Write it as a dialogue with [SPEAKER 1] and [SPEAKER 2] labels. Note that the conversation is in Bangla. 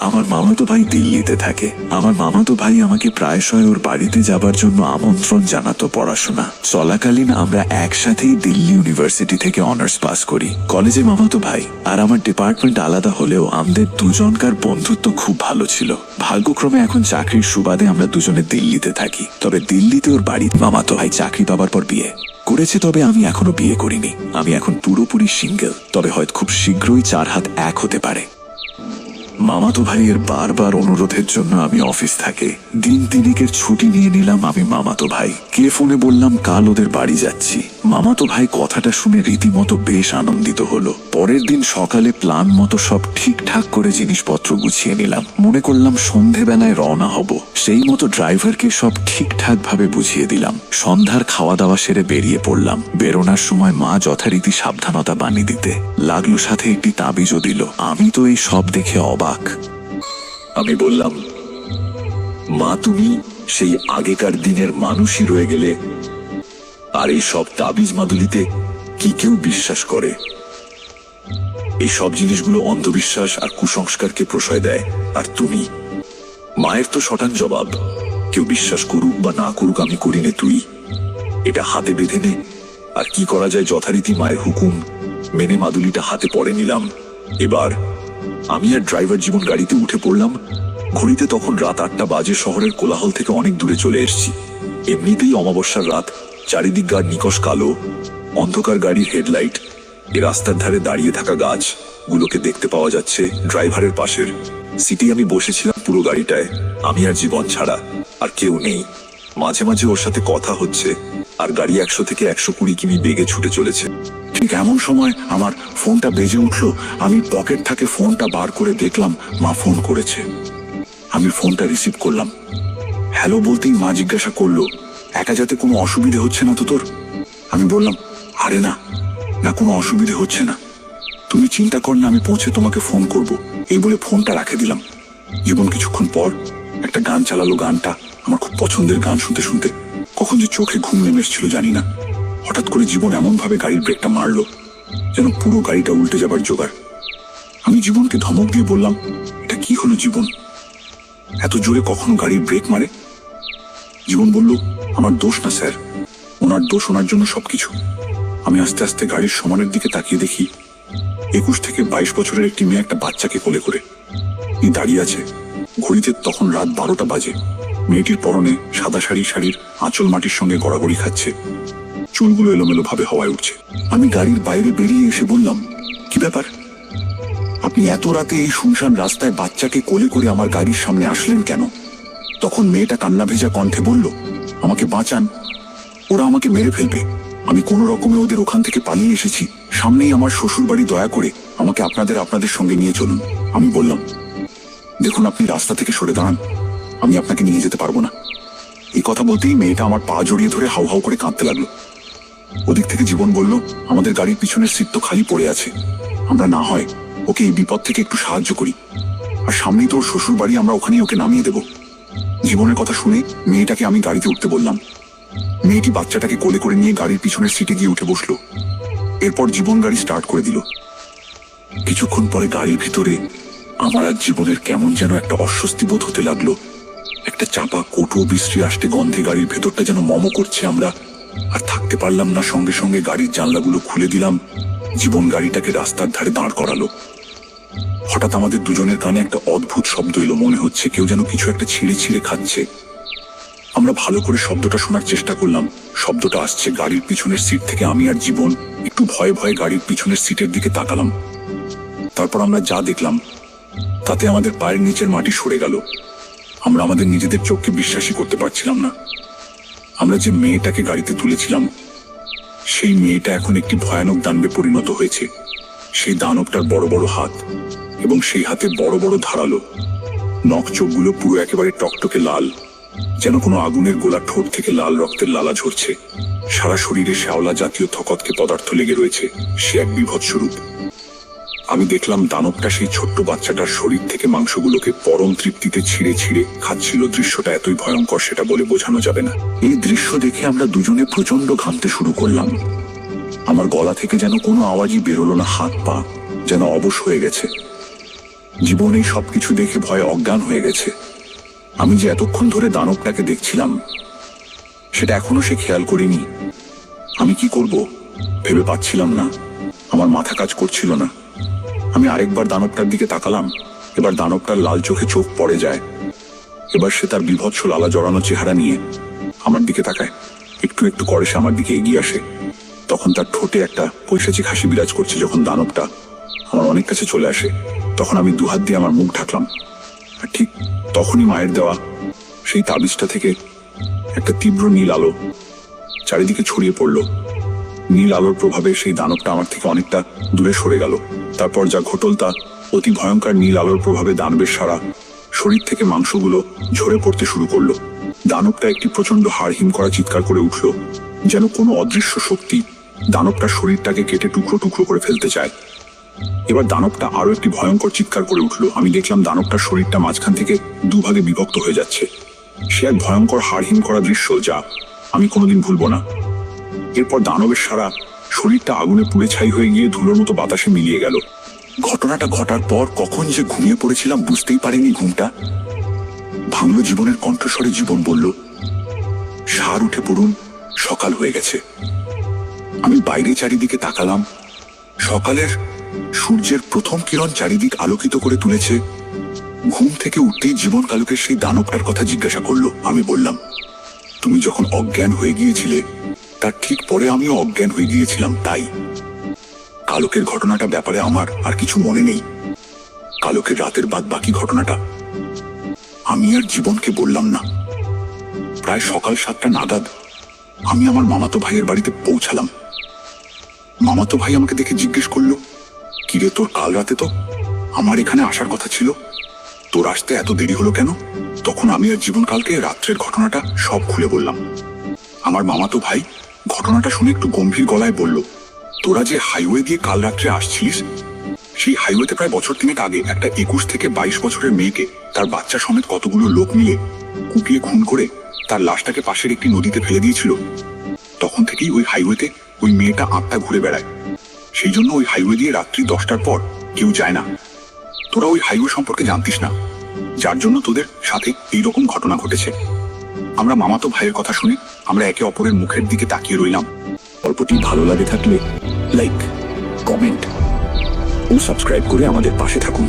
[SPEAKER 1] আমার মামাতো ভাই দিল্লিতে থাকে। আমার মামাতো ভাই আমাকে প্রায়শই ওর বাড়িতে যাবার জন্য আমন্ত্রণ জানাতো। পড়াশোনা চলাকালীন আমরা একসাথেই দিল্লি ইউনিভার্সিটি থেকে অনার্স পাস করি। কলেজে মামাতো ভাই আর আমার ডিপার্টমেন্ট আলাদা হলেও আমাদের দুজনকার বন্ধুত্ব খুব ভালো ছিল। ভাগ্যক্রমে এখন চাকরির সুবাদে আমরা দুজনে দিল্লিতে থাকি। তবে দিল্লিতে ওর বাড়ি মামাতো ভাই চাকরি পাবার পর বিয়ে করেছে, তবে আমি এখনো বিয়ে করিনি। আমি এখন পুরোপুরি সিঙ্গেল, তবে হয়তো খুব শীঘ্রই 4 হাত এক হতে পারে। মামাতো ভাইয়ের বারবার অনুরোধের জন্য আমি অফিস থেকে দিন তিনেকের ছুটি নিয়ে নিলাম। আমি মামাতো ভাইকে ফোনে বললাম কাল ওদের বাড়ি যাচ্ছি। মামাতো ভাই কথাটা শুনে রীতিমতো বেশ আনন্দিত হলো। পরের দিন সকালে প্ল্যান মতো সব ঠিকঠাক করে জিনিসপত্র গুছিয়ে নিলাম। মনে করলাম সন্ধেবেলায় রওনা হব। সেই মতো ড্রাইভারকে সব ঠিকঠাক ভাবে বুঝিয়ে দিলাম। সন্ধ্যার খাওয়া দাওয়া সেরে বেরিয়ে পড়লাম। বেরোনোর সময় মা যথারীতি সাবধানতা বাণী দিতে লাগলো, সাথে একটি তাবিজও দিল। আমি তো এই সব দেখে অবাক। আমি বললাম, মা তুমি সেই আগেকার দিনের মানুষই রয়ে গেলে। আর এই সব তাবিজ মাদুলিতে কি কেউ বিশ্বাস করে? এই সব জিনিসগুলো অন্ধবিশ্বাস আর কুসংস্কারকে প্রশ্রয় দেয়। আর তুমি? মায়ের তো শটান জবাব, কেউ বিশ্বাস করুক বা না করুক আমি করি নে, তুই এটা হাতে বেঁধে নে। আর কি করা যায়, যথারীতি মায়ের হুকুম মেনে মাদুলিটা হাতে পরে নিলাম। এবার আমি আর ড্রাইভার জীবন গাড়িতে উঠে পড়লাম। ঘড়িতে তখন রাত 8টা বাজে। শহরের কোলাহল থেকে অনেক দূরে চলে এসেছি। এমনিতেই অমাবস্যার রাত, চারিদিক গাড় নিকশ কালো, অন্ধকার গাড়ির হেডলাইট, এ রাস্তার ধারে দাঁড়িয়ে থাকা গাছ গুলোকে দেখতে পাওয়া যাচ্ছে। ড্রাইভারের পাশের সিটে আমি বসেছিলাম পুরো গাড়িটায়, আমি আর জীবন ছাড়া। আর কেউ নেই। মাঝে মাঝে ওর সাথে কথা হচ্ছে, আর গাড়ি 100 থেকে 120 কিমি বেগে ছুটে চলেছে। ঠিক এমন সময় আমার ফোনটা বেজে উঠলো। আমি পকেট থেকে ফোনটা বার করে দেখলাম মা ফোন করেছে। আমি ফোনটা রিসিভ করলাম। হ্যালো বলতেই মা জিজ্ঞাসা করলো, একা যাতে কোনো অসুবিধে হচ্ছে না তো তোর? আমি বললাম, আরে না না, কোনো অসুবিধে হচ্ছে না, তুমি চিন্তা কর না, আমি পৌঁছে তোমাকে ফোন করব। এই বলে ফোনটা রেখে দিলাম। জীবন কিছুক্ষণ পর একটা গান চালালো। গানটা আমার খুব পছন্দের গান। শুনতে শুনতে কখন যে চোখে ঘুম নেমে এসেছিল জানি না। হঠাৎ করে জীবন এমন ভাবে গাড়ির ব্রেকটা মারলো যেন পুরো গাড়িটা উল্টে যাবার জোগাড়। আমি জীবনকে ধমক দিয়ে বললাম, এটা কি হলো জীবন, এত জোরে কখনো গাড়ির ব্রেক মারে? জীবন বলল, আমার দোষ না স্যার, ওনার দোষ, ওনার জন্য সবকিছু। আমি আস্তে আস্তে গাড়ির সমানের দিকে তাকিয়ে দেখি 21 থেকে 22 বছরের একটি মেয়ে একটা বাচ্চাকে কোলে করে দাঁড়িয়ে আছে। ঘড়িতে তখন রাত 12টা বাজে। মেয়েটির পরনে সাদা শাড়ি, শাড়ির আঁচল মাটির সঙ্গে গড়াগড়ি খাচ্ছে, চুলগুলো এলোমেলো ভাবে হাওয়ায় উঠছে। আমি গাড়ির বাইরে বেরিয়ে এসে বললাম, কি ব্যাপার, আপনি এত রাতে এই শুনশান রাস্তায় বাচ্চাকে কোলে করে আমার গাড়ির সামনে আসলেন কেন? তখন মেয়েটা কান্না ভেজা কণ্ঠে বলল, আমাকে বাঁচান, ওরা আমাকে মেরে ফেলবে। আমি কোনো রকমে ওদের ওখান থেকে পালিয়ে এসেছি। সামনেই আমার শ্বশুর বাড়ি, দয়া করে আমাকে আপনাদের সঙ্গে নিয়ে চলুন। আমি বললাম, দেখুন আপনি রাস্তা থেকে সরে দাঁড়ান, আমি আপনাকে নিয়ে যেতে পারবো না। এই কথা বলতেই মেয়েটা আমার পা জড়িয়ে ধরে হাউ হাউ করে কাঁদতে লাগলো। ওদিক থেকে জীবন বলল, আমাদের গাড়ির পিছনের সিট তো খালি পড়ে আছে, আমরা না হয় ওকে এই বিপদ থেকে একটু সাহায্য করি, আর সামনেই তোর শ্বশুর বাড়ি, আমরা ওখানেই ওকে নামিয়ে দেব। জীবনের কথা শুনে মেয়েটাকে আমি গাড়িতে উঠতে বললাম। মেয়েটি বাচ্চাটাকে কোলে করে নিয়ে গাড়ির পিছনের সিটে গিয়ে উঠে বসলো। এরপর জীবন গাড়ি স্টার্ট করে দিল। কিছুক্ষণ পরে গাড়ির ভিতরে আমার আর জীবনের কেমন যেন একটা অস্বস্তি বোধ হতে লাগলো। একটা চাপা কটু বিশ্রী আসতে গন্ধে গাড়ির ভেতরটা যেন মম করছে। আমরা আর থাকতে পারলাম না, সঙ্গে সঙ্গে গাড়ির জানলাগুলো খুলে দিলাম। জীবন গাড়িটাকে রাস্তার ধারে দাঁড় করালো। হঠাৎ আমাদের দুজনের কানে একটা অদ্ভুত শব্দ এলো, মনে হচ্ছে কেউ যেন কিছু একটা ছিঁড়ে ছিঁড়ে খাচ্ছে। আমরা ভালো করে শব্দটা শোনার চেষ্টা করলাম। শব্দটা আসছে গাড়ির পিছনের সিট থেকে। আমি আর জীবন একটু ভয়ে ভয়ে গাড়ির পিছনের সিটের দিকে তাকালাম। তারপর আমরা যা দেখলাম তাতে আমাদের পায়ের নিচের মাটি সরে গেল। আমরা আমাদের নিজেদের চোখকে বিশ্বাসই করতে পারছিলাম না। আমরা যে মেয়েটাকে গাড়িতে তুলেছিলাম সেই মেয়েটা এখন একটি ভয়ানক দানবে পরিণত হয়েছে। সেই দানবটার বড় বড় হাত, এবং সেই হাতে বড় বড় ধারালো নখ। চোখগুলো পুরো একেবারে টকটকে লাল, যেন কোনো আগুনের গোলা। ঠোঁট থেকে লাল রক্তের লালা ঝরছে। সারা শরীরে শ্যাওলা জাতীয় থকতকে পদার্থ লেগে রয়েছে। সে এক বিভৎস রূপ। আমি দেখলাম দানবটা সেই ছোট্ট বাচ্চাটার শরীর থেকে মাংসগুলোকে পরম তৃপ্তিতে ছিঁড়ে ছিঁড়ে খাচ্ছিল। দৃশ্যটা এতই ভয়ঙ্কর সেটা বলে বোঝানো যাবে না। এই দৃশ্য দেখে আমরা দুজনে প্রচন্ড ঘামতে শুরু করলাম। আমার গলা থেকে যেন কোনো আওয়াজই বেরোলো না, হাত পা যেন অবশ হয়ে গেছে। জীবন এই সবকিছু দেখে ভয়ে অজ্ঞান হয়ে গেছে। আমি যে এতক্ষণ ধরে দানবটাকে দেখছিলাম সেটা এখনো সে খেয়াল করিনি। আমি কি করব ভেবে পাচ্ছিলাম না, আমার মাথা কাজ করছিল না। আমি আরেকবার দানবটার দিকে তাকালাম। এবার দানবটার লাল চোখে চোখ পড়ে যায়। এবার সে তার বিভৎস লালা জড়ানো চেহারা নিয়ে আমার দিকে তাকায়। একটু একটু করে সে আমার দিকে এগিয়ে আসে। তখন তার ঠোঁটে একটা পৈশাচিক হাসি বিরাজ করছে। যখন দানবটা আমার অনেক কাছে চলে আসে তখন আমি দুহাত দিয়ে আমার মুখ ঢাকলাম। আর ঠিক তখনই মায়ের দেওয়া সেই তাবিজটা থেকে একটা তীব্র নীল আলো চারিদিকে ছড়িয়ে পড়ল। নীল আলোর প্রভাবে সেই দানবটা আমার থেকে অনেকটা দূরে সরে গেল। তারপর যা ঘটল তা অতি ভয়ঙ্কর। নীল আলোর প্রভাবে দানবের সারা শরীর থেকে মাংসগুলো ঝরে পড়তে শুরু করলো। দানবটা একটি প্রচন্ড হাড় হিম করা চিৎকার করে উঠল, যেন কোনো অদৃশ্য শক্তি দানবটার শরীরটাকে কেটে টুকরো টুকরো করে ফেলতে চায়। এবার দানবটা আরো একটি ভয়ঙ্কর চিৎকার করে উঠল। আমি দেখলাম দানবটার শরীরটা মাঝখান থেকে দুভাগে বিভক্ত হয়ে যাচ্ছে। সে এক ভয়ঙ্কর হাড়হিম করা দৃশ্য যা আমি কোনোদিন ভুলব না। এরপর দানবের সারা শরীরটা আগুনে পুড়ে ছাই হয়ে গিয়ে ধুলোর মতো বাতাসে মিলিয়ে গেল। ঘটনাটা ঘটার পর কখন যে ঘুমিয়ে পড়েছিলাম বুঝতেই পারিনি। ঘুমটা ভাঙল জীবনের কণ্ঠস্বরে। জীবন বলল, সার উঠে পড়ুন, সকাল হয়ে গেছে। আমি বাইরে চারিদিকে তাকালাম। সকালের সূর্যের প্রথম কিরণ চারিদিক আলোকিত করে তুলেছে। ঘুম থেকে উঠতেই জীবন কালুকে সেই দানবটার কথা জিজ্ঞাসা করলো। আমি বললাম, তুমি যখন অজ্ঞান হয়ে গিয়েছিলে তার ঠিক পরে আমিও অজ্ঞান হয়ে গিয়েছিলাম। তাই কালকের ঘটনাটা ব্যাপারে আমার আর কিছু মনে নেই। কালকের রাতের বাদ বাকি ঘটনাটা আমি আর জীবনকে বললাম না। প্রায় সকাল 7টা নাগাদ আমি আমার মামাতো ভাইয়ের বাড়িতে পৌঁছালাম। মামাতো ভাই আমাকে দেখে জিজ্ঞেস করলো, কিরে তোর কাল রাতে তো আমার এখানে আসার কথা ছিল, তোর আসতে এত দেরি হলো কেন? তখন আমি আর জীবন কালকে রাত্রের ঘটনাটা সব খুলে বললাম। আমার মামাতো ভাই ঘটনাটা শুনে একটু গম্ভীর গলায় বলল, তোরা যে হাইওয়ে দিয়ে কাল রাত্রে আসছিলিস, সেই হাইওয়েতে প্রায় বছর 3 আগে একটা 21 থেকে 22 বছরের মেয়েকে তার বাচ্চা সমেত কতগুলো লোক মিলে কুপিয়ে খুন করে তার লাশটাকে পাশের একটি নদীতে ফেলে দিয়েছিল। তখন থেকেই ওই হাইওয়েতে ওই মেয়েটা আত্মা ঘুরে বেড়ায়। সেই জন্য ওই হাইওয়ে দিয়ে রাত্রি 10টার পর কেউ যায় না। তোরা ওই হাইওয়ে সম্পর্কে জানতিস না, যার জন্য তোদের সাথে এইরকম ঘটনা ঘটেছে। আমরা মামাতো ভাইয়ের কথা শুনে আমরা একে অপরের মুখের দিকে তাকিয়ে রইলাম। গল্পটি ভালো লাগে থাকলে লাইক, কমেন্ট ও সাবস্ক্রাইব করে আমাদের পাশে থাকুন।